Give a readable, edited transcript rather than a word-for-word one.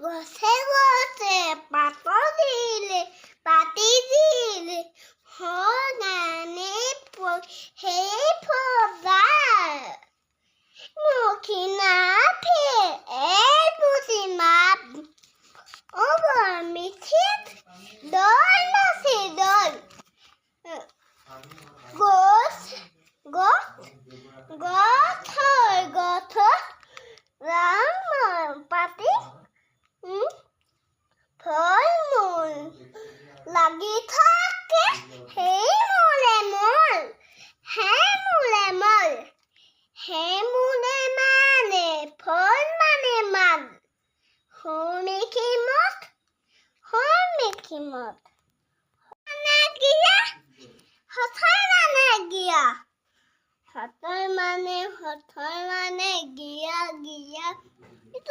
গছে গছে পাতৰ দিলে পাতি দিলে সগানে সেই ফজাৰ মুখিনাথে পুচি মাপ মিঠিত দল নাচি দল গছ গছ ৰাম পাতি ফল মূল লাগি থাকে সেই মূলে মূল মানে ফল মানে মান হমিকি মত হথৰ মানে গিয়া